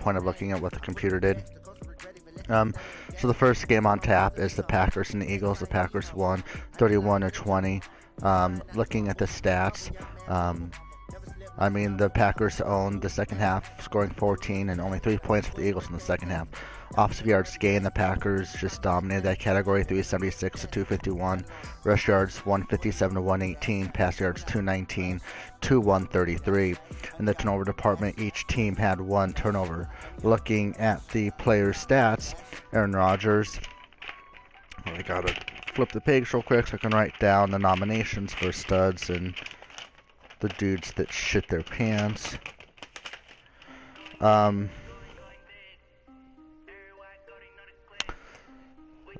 point of looking at what the computer did. So the first game on tap is the Packers and the Eagles. The Packers won 31-20. Looking at the stats, I mean, the Packers owned the second half, scoring 14 and only 3 points for the Eagles in the second half. Offensive yards gained, the Packers just dominated that category, 376 to 251. Rush yards 157 to 118. Pass yards 219 to 133. In the turnover department, each team had one turnover. Looking at the players' stats, Aaron Rodgers. I gotta flip the page real quick so I can write down the nominations for studs and the dudes that shit their pants.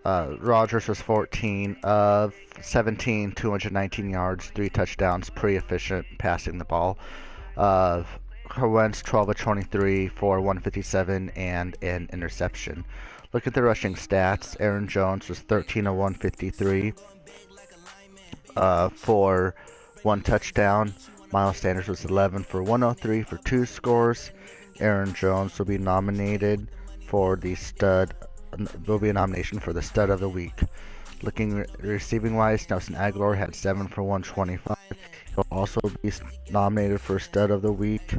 Rodgers was 14 of 17, 219 yards, 3 touchdowns, pretty efficient passing the ball. Wentz 12 of 23 for 157 and an interception. Look at the rushing stats. Aaron Jones was 13 of 153 for 1 touchdown. Miles Sanders was 11 for 103 for 2 scores. Aaron Jones will be nominated for the stud. Will be a nomination for the stud of the week. Looking receiving wise, Nelson Aguilar had 7 for 125. He'll also be nominated for stud of the week.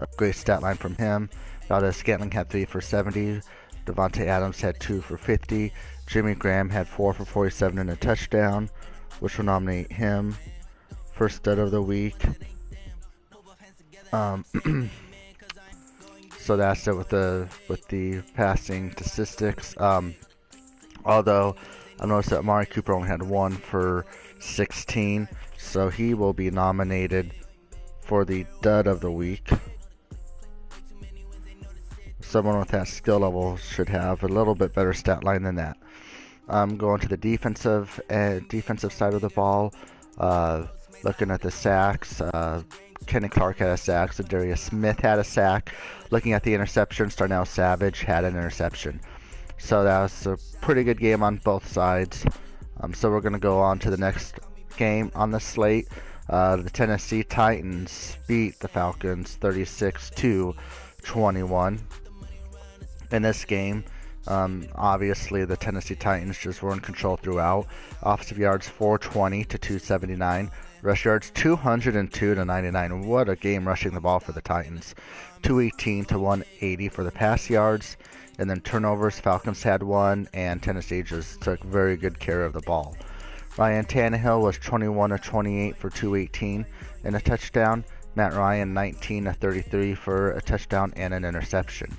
A great stat line from him. Valdez-Scantling had 3 for 70. Devontae Adams had 2 for 50. Jimmy Graham had 4 for 47 and a touchdown, which will nominate him for stud of the week. So that's it with the passing statistics. Although I noticed that Amari Cooper only had 1 for 16, so he will be nominated for the dud of the week. Someone with that skill level should have a little bit better stat line than that. Going to the defensive side of the ball. Looking at the sacks, Kenny Clark had a sack, so Darius Smith had a sack. Looking at the interceptions, Darnell Savage had an interception. So that was a pretty good game on both sides. So we're going to go on to the next game on the slate. The Tennessee Titans beat the Falcons 36-21. In this game, obviously the Tennessee Titans just were in control throughout. Offensive yards 420 to 279. Rush yards 202 to 99. What a game rushing the ball for the Titans. 218 to 180 for the pass yards. And then turnovers, Falcons had 1, and Tennessee just took very good care of the ball. Ryan Tannehill was 21 of 28 for 218 and a touchdown. Matt Ryan 19 of 33 for a touchdown and an interception.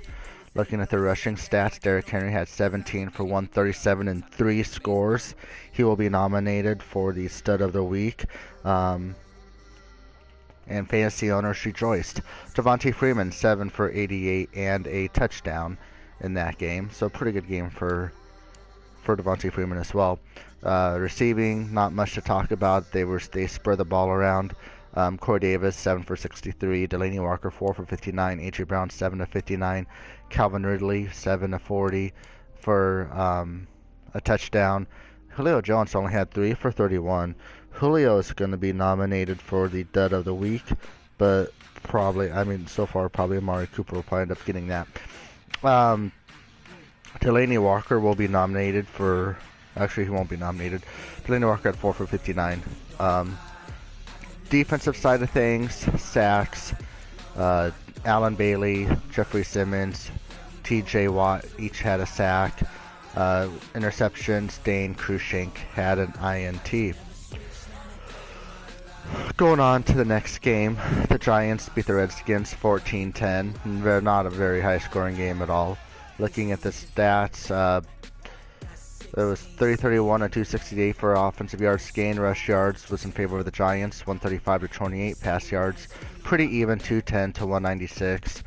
Looking at the rushing stats, Derrick Henry had 17 for 137 and 3 scores. He will be nominated for the stud of the week. And fantasy owners rejoiced. Devontae Freeman 7 for 88 and a touchdown in that game. So pretty good game for Devontae Freeman as well. Receiving, not much to talk about. They spread the ball around. Corey Davis 7 for 63, Delaney Walker 4 for 59, AJ Brown 7 to 59, Calvin Ridley 7 to 40 for a touchdown. Julio Jones only had 3 for 31. Julio is going to be nominated for the dud of the week, but so far probably Amari Cooper will probably end up getting that. Delaney Walker will be nominated for. Actually, he won't be nominated. Delaney Walker had 4 for 59. Defensive side of things, sacks, Allen Bailey, Jeffrey Simmons, TJ Watt each had a sack. Interceptions, Dane Cruikshank had an INT. Going on to the next game, the Giants beat the Redskins 14-10. They're not a very high scoring game at all. Looking at the stats, it was 30-31 and 268 for offensive yards gained. Rush yards was in favor of the Giants, 135 to 28. Pass yards, pretty even, 210 to 196.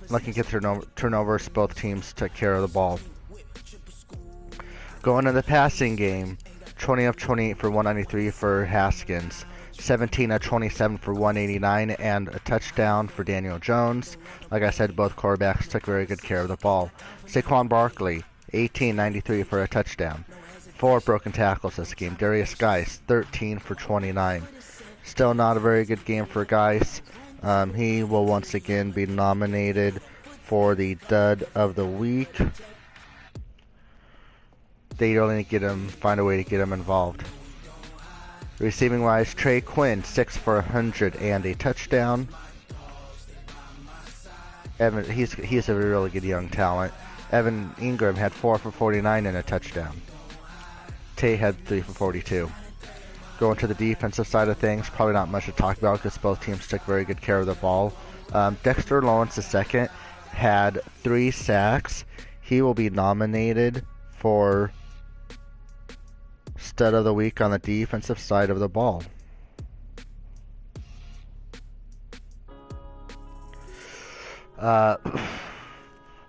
Looking at turnovers, both teams took care of the ball. Going to the passing game, 20 of 28 for 193 for Haskins, 17 of 27 for 189, and a touchdown for Daniel Jones. Like I said, both quarterbacks took very good care of the ball. Saquon Barkley, 18-93 for a touchdown. 4 broken tackles this game. Darius Geis, 13 for 29. Still not a very good game for Geis. He will once again be nominated for the Dud of the Week. They only find a way to get him involved. Receiving wise, Trey Quinn, 6 for 100 and a touchdown. Evan, he's a really good young talent. Evan Ingram had 4 for 49 and a touchdown. Tate had 3 for 42. Going to the defensive side of things, probably not much to talk about because both teams took very good care of the ball. Dexter Lawrence II had 3 sacks. He will be nominated for Stud of the Week on the defensive side of the ball.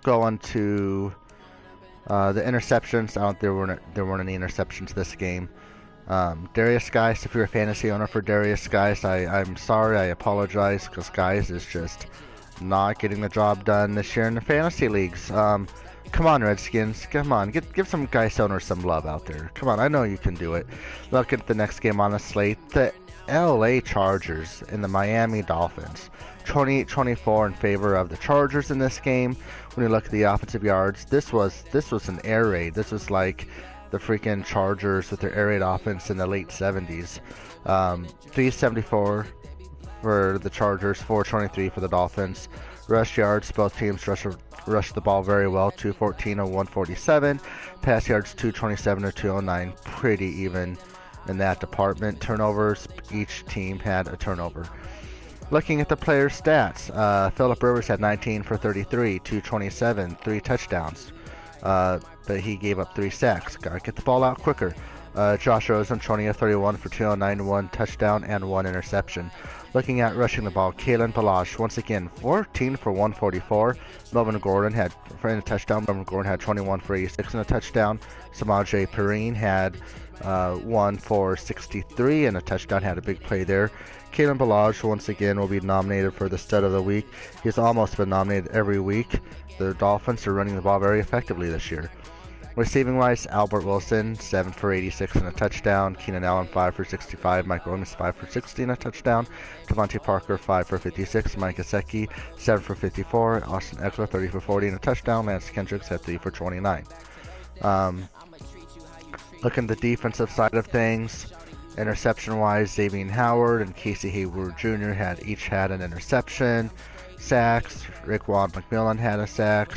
Going to the interceptions, there weren't any interceptions this game. Darius Geis, if you're a fantasy owner for Darius Geis, I'm sorry, I apologize, because Geis is just not getting the job done this year in the fantasy leagues. Come on, Redskins. Come on. Give some Geis owners some love out there. Come on, I know you can do it. Look at the next game on the slate. The LA Chargers and the Miami Dolphins. 28-24 in favor of the Chargers in this game. When you look at the offensive yards, this was an air raid. This was like the freaking Chargers with their air raid offense in the late 70s. 374 for the Chargers, 423 for the Dolphins. Rush yards, both teams rushed the ball very well, 214 and 147. Pass yards, 227 to 209, pretty even in that department. Turnovers, each team had a turnover. Looking at the player stats, Phillip Rivers had 19 for 33, 227, 3 touchdowns, but he gave up 3 sacks. Gotta get the ball out quicker. Josh Rosen, 20 of 31 for 209, 1 touchdown and 1 interception. Looking at rushing the ball, Kalen Ballage, once again, 14 for 144. Melvin Gordon had for a touchdown. Melvin Gordon had 21 for 86 and a touchdown. Samaje Perine had 1 for 63 and a touchdown. Had a big play there. Kalen Ballage, once again, will be nominated for the Stud of the Week. He's almost been nominated every week. The Dolphins are running the ball very effectively this year. Receiving wise, Albert Wilson, 7 for 86 and a touchdown. Keenan Allen, 5 for 65. Mike Williams, 5 for 60 and a touchdown. Devontae Parker, 5 for 56. Mike Gesicki, 7 for 54. Austin Eckler, 30 for 40 and a touchdown. Lance Kendricks had 3 for 29. Looking at the defensive side of things, interception wise, Xavier Howard and Casey Hayward Jr. each had an interception. Sacks, Raekwon McMillan had a sack.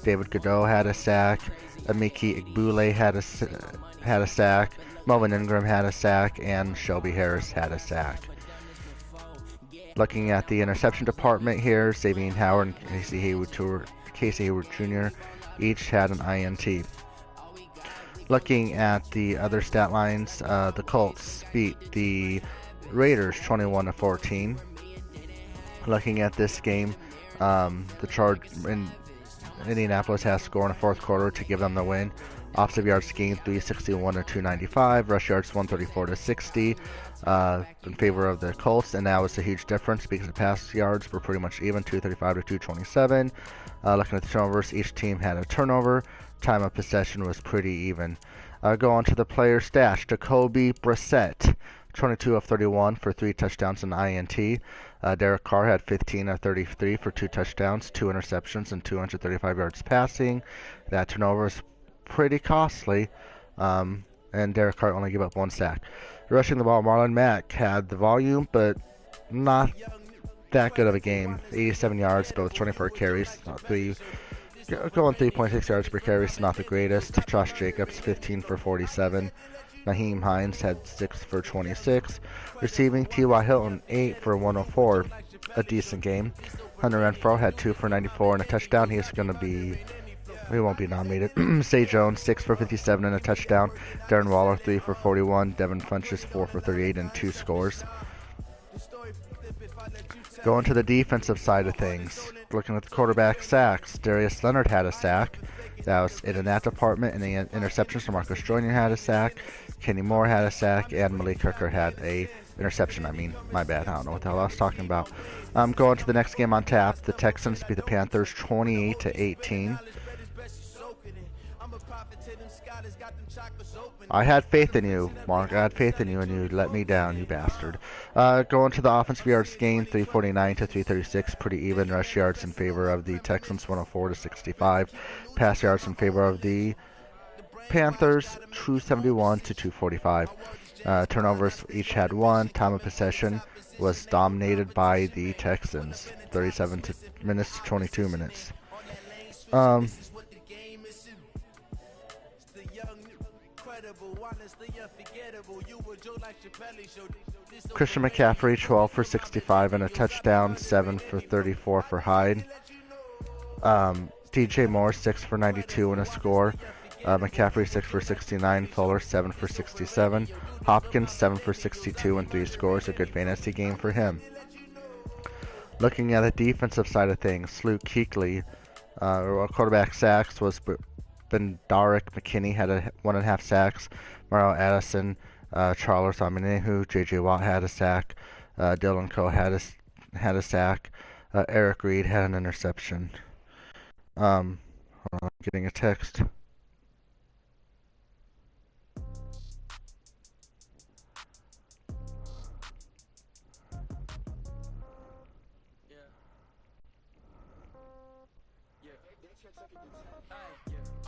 David Godot had a sack. Amiki Igbule had a sack. Melvin Ingram had a sack, and Shelby Harris had a sack. Looking at the interception department here, Xavier Howard and Casey Hayward Jr. each had an INT. Looking at the other stat lines, the Colts beat the Raiders 21-14. Looking at this game, the charge in Indianapolis has scored in the fourth quarter to give them the win. Offensive yards gained 361 to 295. Rush yards 134 to 60 in favor of the Colts, and that was a huge difference because the pass yards were pretty much even, 235 to 227. Looking at the turnovers, each team had a turnover. Time of possession was pretty even. Go on to the player stats. Jacoby Brissett, 22 of 31 for 3 touchdowns and INT. Derek Carr had 15 of 33 for 2 touchdowns, 2 interceptions, and 235 yards passing. That turnover is pretty costly, and Derek Carr only gave up 1 sack. Rushing the ball, Marlon Mack had the volume, but not that good of a game. 87 yards, but with 24 carries. Going 3.6 yards per carry is not the greatest. Josh Jacobs, 15 for 47. Naheem Hines had 6 for 26. Receiving, T.Y. Hilton, 8 for 104. A decent game. Hunter Renfrow had 2 for 94 and a touchdown. He won't be nominated. Zay Jones, 6 for 57 and a touchdown. Darren Waller, 3 for 41. Devin Funchess, 4 for 38 and 2 scores. Going to the defensive side of things. Looking at the quarterback sacks, Darius Leonard had a sack. That was it in that department. And the interceptions, so Marcus Joyner had a sack. Kenny Moore had a sack. And Malik Hooker had a interception. My bad. I don't know what the hell I was talking about. Going to the next game on tap. The Texans beat the Panthers 28-18. I had faith in you, Mark. I had faith in you, and you let me down, you bastard. Going to the offensive yards gain, 349 to 336, pretty even. Rush yards in favor of the Texans, 104 to 65. Pass yards in favor of the Panthers, 271 to 245. Turnovers each had one. Time of possession was dominated by the Texans, 37 minutes to 22 minutes. Christian McCaffrey, 12 for 65 and a touchdown, 7 for 34 for Hyde. DJ Moore, 6 for 92 and a score. McCaffrey, 6 for 69. Fuller, 7 for 67. Hopkins, 7 for 62 and 3 scores. A good fantasy game for him. Looking at the defensive side of things, Luke Kuechly, quarterback sacks was Bendarek McKinney had 1.5 sacks. Mario Addison, Charles Omenihu, J.J. Watt had a sack. Dylan Coe had a sack. Eric Reed had an interception. Hold on, I'm getting a text.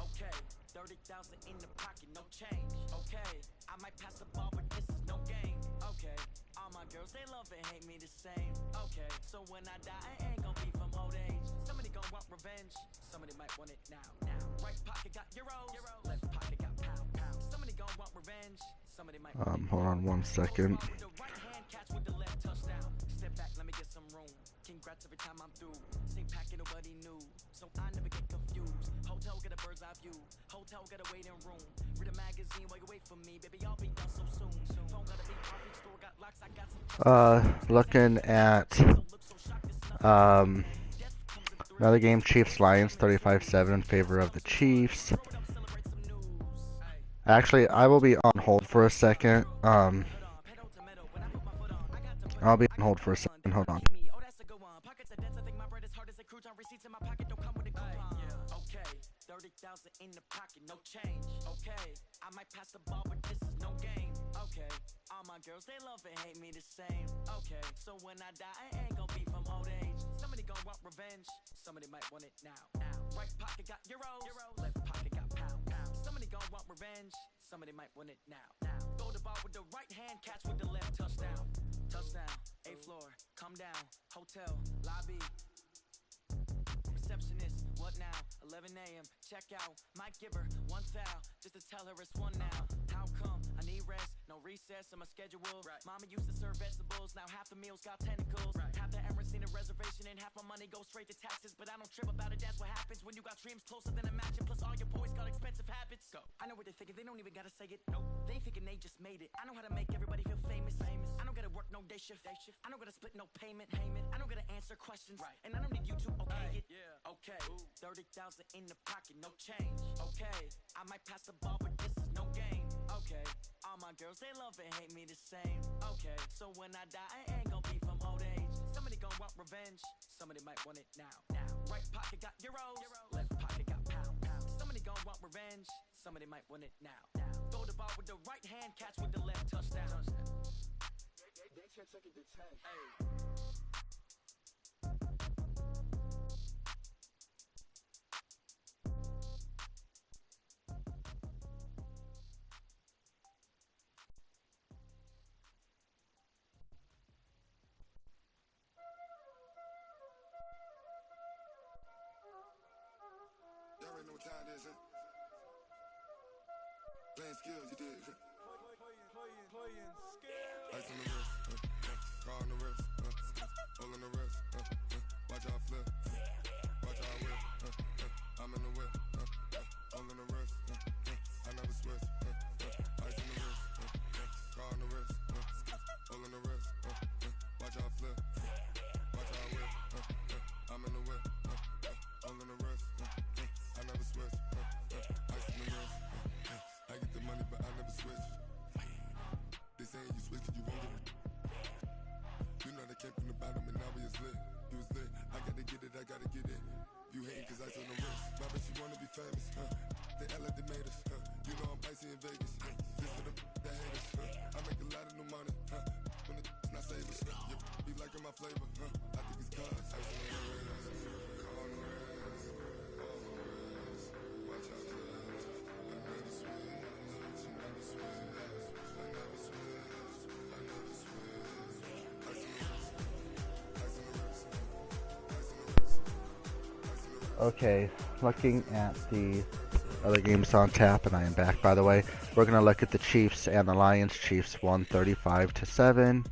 Okay, 30,000 in the pocket, no change. Okay, I might pass the ball, but this is no game. Okay, all my girls, they love and hate me the same. Okay, so when I die, I ain't gonna be from old age. Somebody gon' want revenge, somebody might want it now. Right pocket got euros, left pocket got pound. Somebody gon' want revenge, somebody might want it. Hold on 1 second. The right hand catch with the left touchdown. Step back, let me get some room. Congrats every time I'm through. Same packet, nobody knew, so I never get confused. Hotel get a bird's eye view. Hotel get a waiting room. Read a magazine while you wait for me, baby. I'll be done so soon. Phone gotta be coffee store got locks. I got some. Looking at another game, Chiefs Lions, 35-7 in favor of the Chiefs. Actually, I will be on hold for a second. I'll be on hold for a second. Hold on. Okay, 30,000 in the pocket, no change. Okay, I might pass the ball, but this is no game. Okay, all my girls, they love and hate me the same. Okay, so when I die, I ain't gonna be from old age. Somebody gon' want revenge, somebody might want it now. Right pocket got euros, left pocket got pound. Somebody gon' want revenge, somebody might want it now. Throw the ball with the right hand, catch with the left touchdown. Touchdown, 8th floor, come down, hotel, lobby. Receptionist, what now? 11 a.m. Check out. Might give her one foul just to tell her it's one now. How come? I need rest, no recess in my schedule. Right. Mama used to serve vegetables, now half the meals got tentacles. Right. Half the errands need a reservation and half my money goes straight to taxes. But I don't trip about it, that's what happens when you got dreams closer than a matching. Plus all your boys got expensive habits. Go. I know what they're thinking, they don't even gotta say it. Nope. They ain't thinking they just made it. I know how to make everybody feel famous. I don't gotta work no day shift. I don't gotta split no payment. I don't gotta answer questions. Right. And I don't need you to okay it. Yeah. Okay, 30,000 in the pocket, no change. Okay, I might pass the ball, but this is no game. Okay, all my girls, they love and hate me the same. Okay, so when I die, I ain't gonna be from old age. Somebody gon' want revenge, somebody might want it now. Right pocket got euros, left pocket got pound. Somebody gon' want revenge, somebody might want it now. Throw the ball with the right hand, catch with the left touchdown. They check it the tag. Hey. Know what time it is, huh? Playing skills, you did. Playing skills. Ice on the wrist, car on the wrist, hole in the wrist, watch out flip, watch out whip, I'm in the whip, hole in the wrist, I never switch, ice on the wrist, car on the wrist, hole in the wrist, watch out flip, watch out whip, I'm in the whip, hole in the wrist. I never switch, ice in the wrist, I get the money but I never switch. They saying you switch cause you won't get it. You know they came from the bottom and now we is lit. You was lit, I gotta get it, I gotta get it. You hating cause ice on the wrist, my bitch you wanna be famous, they act like they made us, you know I'm icy in Vegas. This for the haters. I make a lot of new money. When it's not savers. Be liking my flavor. I think it's cause. Ice on the wrist. On the wrist. On the wrist. Watch out for this. I never switch. I never switch. I never switch. I never switch. Ice on the wrist. Ice on the wrist. Ice on the wrist. Ice on the wrist. Okay, looking at the other games on tap, and I am back, by the way. We're going to look at the Chiefs and the Lions. Chiefs won 35-7.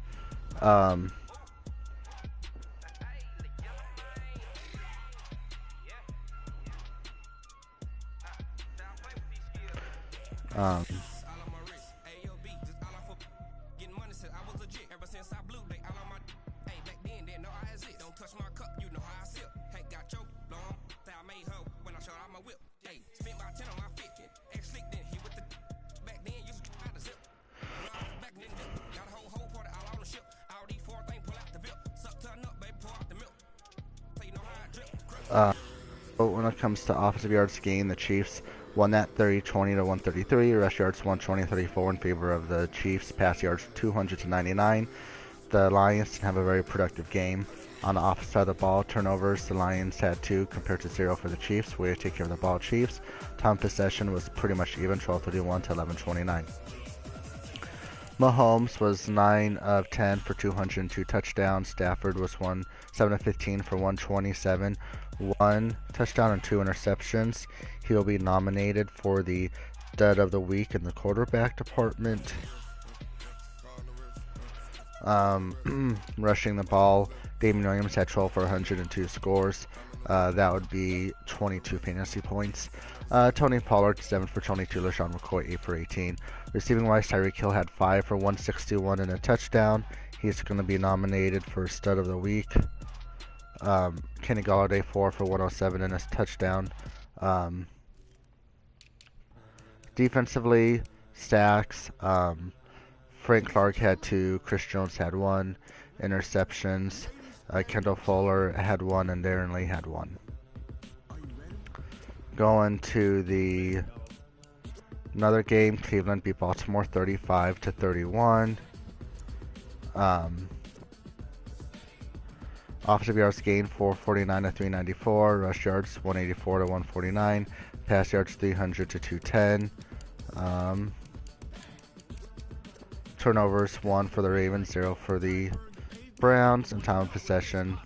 When it comes to offensive yards gained, the Chiefs won that 30-20 to 133. Rush yards 120-34 in favor of the Chiefs. Pass yards 200 to 99. The Lions didn't have a very productive game. On the offensive side of the ball, turnovers, the Lions had 2 compared to 0 for the Chiefs. Way to take care of the ball, Chiefs. Time possession was pretty much even, 12:31 to 11:29. Mahomes was 9 of 10 for 202 touchdowns. Stafford was 7 of 15 for 127, 1 touchdown and 2 interceptions. He will be nominated for the Dud of the Week in the quarterback department. Rushing the ball, Damien Williams had 12 for 102 scores. That would be 22 fantasy points. Tony Pollard 7 for 22. LaShawn McCoy 8 for 18. Receiving wise, Tyreek Hill had 5 for 161 and a touchdown. He's going to be nominated for Stud of the Week. Kenny Golladay 4 for 107 and a touchdown. Defensively, sacks. Frank Clark had 2. Chris Jones had 1. Interceptions. Kendall Fuller had 1 and Darren Lee had 1. Going to another game, Cleveland beat Baltimore 35-31. Offensive yards gained 449 to 394. Rush yards 184 to 149. Pass yards 300 to 210. Turnovers 1 for the Ravens, 0 for the Browns, and time of possession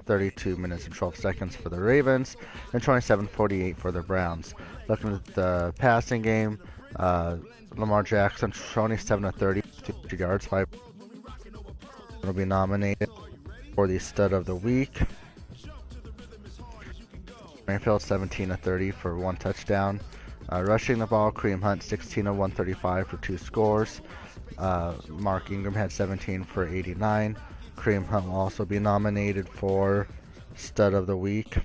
32 minutes and 12 seconds for the Ravens, and 27:48 for the Browns. Looking at the passing game, Lamar Jackson 27 of 30, 200 yards, 5. Will be nominated for the Stud of the Week. Mayfield 17 of 30 for 1 touchdown. Rushing the ball, Kareem Hunt 16 of 135 for 2 scores. Mark Ingram had 17 for 89. Kareem Hunt will also be nominated for Stud of the Week.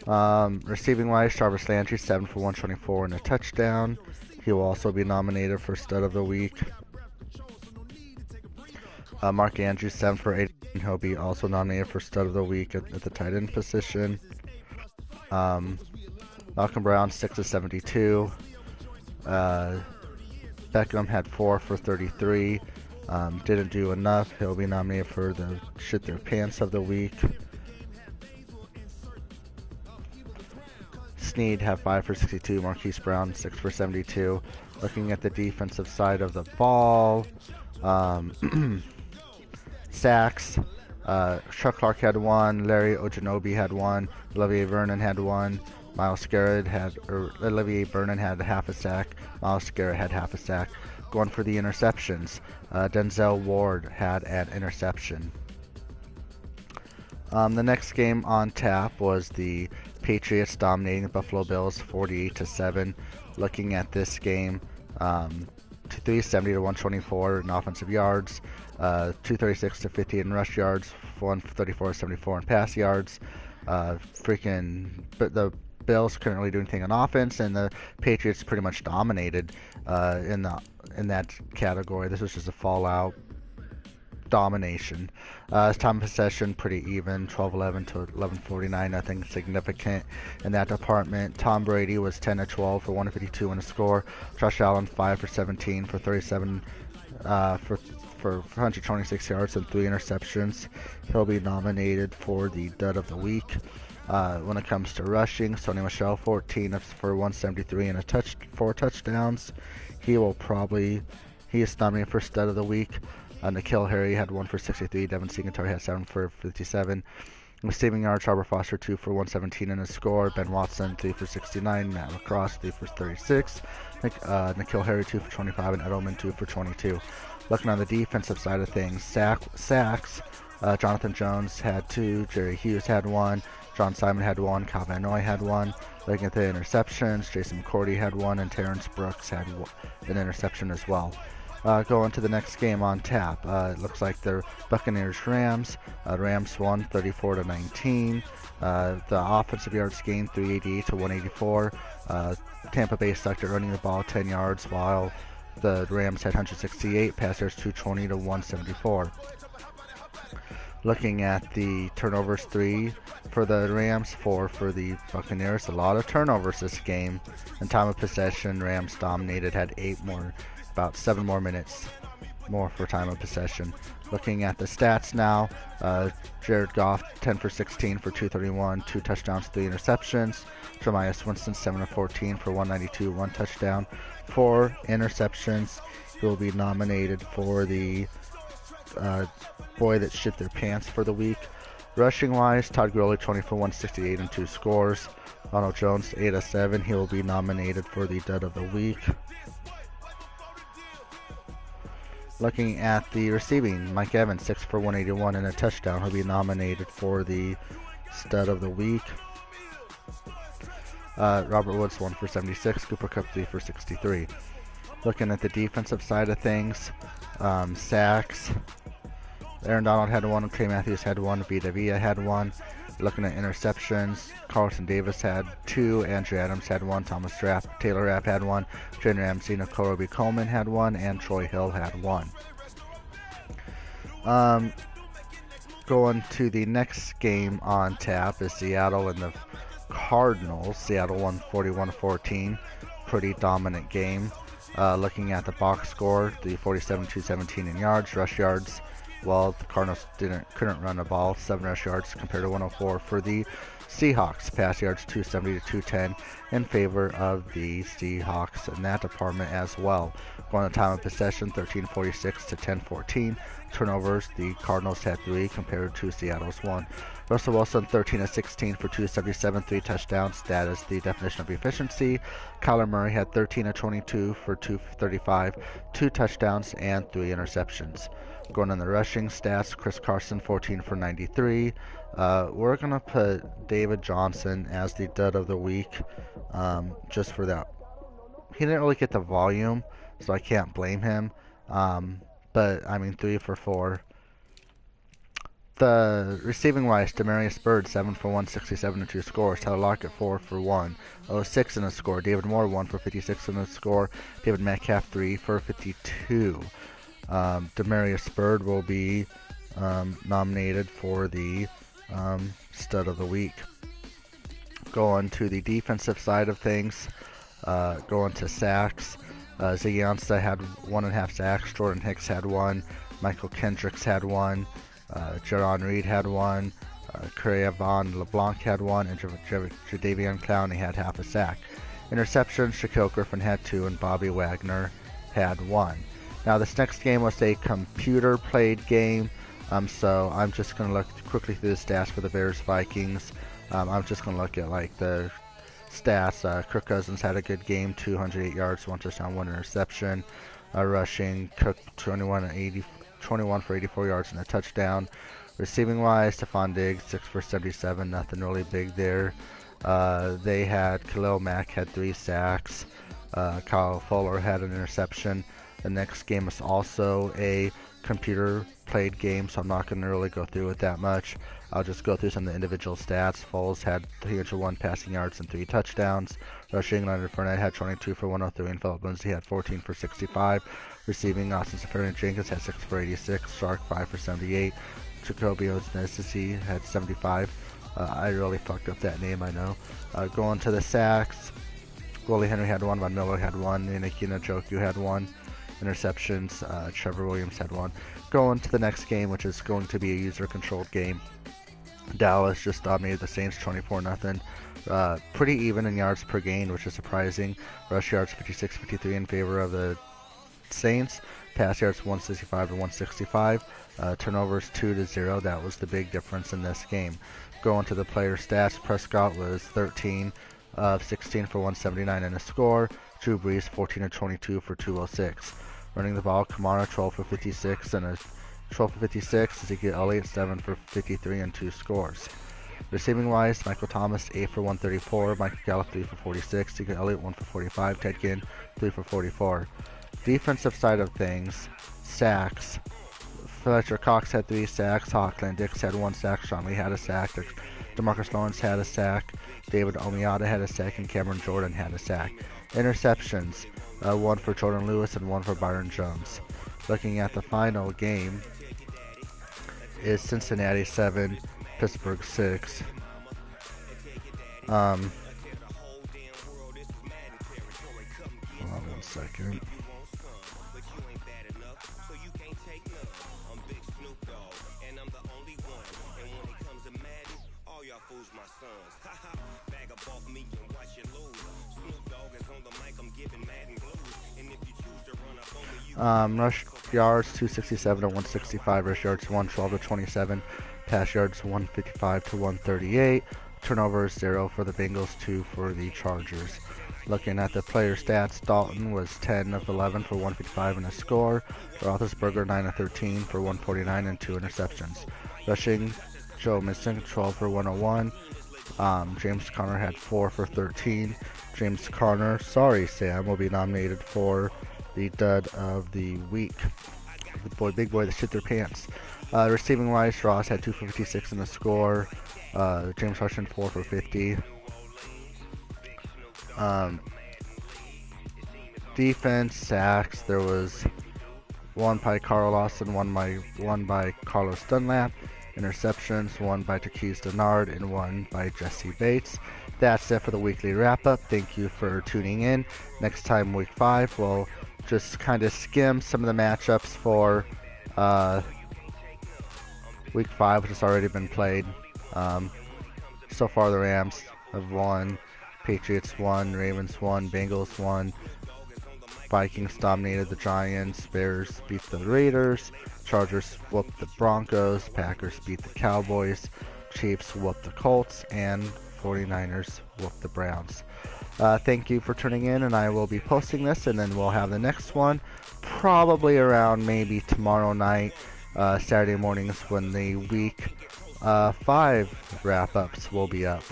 Receiving wise, Jarvis Landry 7 for 124 and a touchdown. He will also be nominated for Stud of the Week. Mark Andrews 7 for 8. He'll be also nominated for Stud of the Week at the tight end position. Malcolm Brown 6 of 72. Beckham had 4 for 33. Didn't do enough. He'll be nominated for the Shit Their Pants of the Week. Snead had 5 for 62. Marquise Brown 6 for 72. Looking at the defensive side of the ball, sacks. Chuck Clark had 1. Larry Ojanobi had 1. Olivier Vernon had 1. Olivier Vernon had half a sack. Myles Garrett had half a sack. Going for the interceptions, Denzel Ward had an interception. The next game on tap was the Patriots dominating the Buffalo Bills 48-7. Looking at this game, 370 to 124 in offensive yards, 236 to 50 in rush yards, 134 to 74 in pass yards. The Bills couldn't really do anything on offense, and the Patriots pretty much dominated in that category. This was just a fallout domination. His time of possession pretty even, 12-11 to 11-49, nothing significant in that department. Tom Brady was 10-12 for 152 in a score. Josh Allen 5 for 17 for 37 for 126 yards and 3 interceptions. He'll be nominated for the dud of the week. When it comes to rushing, Sony Michel 14 for 173 and 4 touchdowns. He is nominated for stud of the week. N'Keal Harry had 1 for 63. Devin Singletary had 7 for 57. Receiving yards, Robert Foster 2 for 117 in a score. Ben Watson 3 for 69. Matt LaCrosse 3 for 36. N'Keal Harry 2 for 25 and Edelman 2 for 22. Looking on the defensive side of things, sacks. Jonathan Jones had 2. Jerry Hughes had 1. John Simon had 1, Kyle Van Noy had 1. Looking at the interceptions, Jason McCourty had 1, and Terrence Brooks had an interception as well. Going to the next game on tap. It looks like the Buccaneers-Rams. Rams won 34-19. The offensive yards gained 388 to 184. Tampa Bay stuck to running the ball 10 yards, while the Rams had 168. Pass yards 220 to 174. Looking at the turnovers, 3 for the Rams, 4 for the Buccaneers. A lot of turnovers this game. In time of possession, Rams dominated, had about 7 more minutes more for time of possession. Looking at the stats now, Jared Goff 10 for 16 for 231, 2 touchdowns, 3 interceptions. Jameis Winston 7 of 14 for 192, 1 touchdown, 4 interceptions. He will be nominated for the boy that shit their pants for the week. Rushing wise, Todd Gurley 20 for 168 and 2 scores. Ronald Jones 8 of 7. He will be nominated for the dud of the week. Looking at the receiving, Mike Evans 6 for 181 and a touchdown. He'll be nominated for the stud of the week. Robert Woods 1 for 76. Cooper Kupp 3 for 63. Looking at the defensive side of things, sacks. Aaron Donald had 1, Trey Matthews had 1, Vita Vea had 1. Looking at interceptions, Carlton Davis had 2, Andrew Adams had 1, Taylor Rapp had 1, Jalen Ramsey, Nicole Coleman had 1, and Troy Hill had 1. Going to the next game on tap is Seattle and the Cardinals. Seattle won 41-14, pretty dominant game. Looking at the box score, the 47-17 in yards, rush yards. Well, the Cardinals couldn't run the ball, 7 rush yards compared to 104 for the Seahawks. Pass yards 270 to 210 in favor of the Seahawks in that department as well. Going to time of possession, 13:46 to 10:14. Turnovers, the Cardinals had 3 compared to Seattle's 1. Russell Wilson 13 of 16 for 277, 3 touchdowns. That is the definition of efficiency. Kyler Murray had 13 of 22 for 235, 2 touchdowns and 3 interceptions. Going on the rushing stats, Chris Carson 14 for 93. We're going to put David Johnson as the dud of the week, just for that. He didn't really get the volume, so I can't blame him. But, I mean, 3 for 4. The receiving wise, Demarius Byrd 7 for 167 and 2 scores. Tyler Lockett 4 for 106 in a score. David Moore 1 for 56 in a score. David Metcalf 3 for 52. Demarius Byrd will be nominated for the stud of the week. Going to the defensive side of things, going to sacks. Ziggy Ansah had 1.5 sacks. Jordan Hicks had 1. Michael Kendricks had 1. Jaron Reed had 1. Van LeBlanc had 1. And Jadeveon Clowney had half a sack. Interceptions, Shaquille Griffin had 2. And Bobby Wagner had 1. Now this next game was a computer played game, so I'm just going to look quickly through the stats for the Bears-Vikings. I'm just going to look at like the stats. Kirk Cousins had a good game, 208 yards, 1 touchdown, 1 interception. Rushing, Cook 21 for 84 yards and a touchdown. Receiving wise, Stephon Diggs 6 for 77, nothing really big there. They had Khalil Mack had 3 sacks. Kyle Fuller had an interception. The next game is also a computer played game, so I'm not going to really go through it that much. I'll just go through some of the individual stats. Foles had 301 passing yards and 3 touchdowns. Rushing, Leonard Fournette had 22 for 103, and Philip Lindsay had 14 for 65. Receiving, Austin Seferian-Jenkins had 6 for 86, Sark 5 for 78. Jacoby Oznesi had 75. I really fucked up that name, I know. Going to the sacks, Willie Henry had 1, Von Miller had 1, Inaki Njoku had 1. Interceptions, Trevor Williams had 1. Going to the next game, which is going to be a user-controlled game. Dallas just dominated the Saints 24-0. Pretty even in yards per gain, which is surprising. Rush yards 56-53 in favor of the Saints. Pass yards 165 to 165. Turnovers 2-0. That was the big difference in this game. Going to the player stats, Prescott was 13 of 16 for 179 and a score. Drew Brees 14 of 22 for 206. Running the ball, Kamara 12 for 56 and a 12 for 56. Ezekiel Elliott 7 for 53 and 2 scores. Receiving wise, Michael Thomas 8 for 134, Michael Gallup 3 for 46, Ezekiel Elliott 1 for 45, Ted Ginn 3 for 44. Defensive side of things, sacks. Fletcher Cox had 3 sacks, Hawkland Dix had 1 sack, Sean Lee had a sack, DeMarcus Lawrence had a sack, David Omiata had a sack, and Cameron Jordan had a sack. Interceptions, 1 for Jordan Lewis and 1 for Byron Jones. Looking at the final game, is Cincinnati 7, Pittsburgh 6. Hold on 1 second. Rush yards 267 to 165, rush yards 112 to 27, pass yards 155 to 138, turnovers 0 for the Bengals, 2 for the Chargers. Looking at the player stats, Dalton was 10 of 11 for 155 and a score. Roethlisberger 9 of 13 for 149 and 2 interceptions. Rushing, Joe Mixon 12 for 101. James Conner had 4 for 13. James Conner, sorry Sam, will be nominated for the dud of the week. The big boy that shit their pants. Receiving wise, Ross had 2 for 56 in the score. James Harrison 4 for 50. Defense, sacks, there was 1 by Carl Lawson, 1 by Carlos Dunlap. Interceptions, 1 by Taquise Denard and 1 by Jesse Bates. That's it for the weekly wrap-up. Thank you for tuning in. Next time, week 5, we'll just kind of skim some of the matchups for week 5, which has already been played. So far, the Rams have won, Patriots won, Ravens won, Bengals won, Vikings dominated the Giants, Bears beat the Raiders, Chargers whooped the Broncos, Packers beat the Cowboys, Chiefs whooped the Colts, and 49ers whooped the Browns. Thank you for tuning in, and I will be posting this, and then we'll have the next one probably around maybe tomorrow night, Saturday mornings when the week 5 wrap-ups will be up.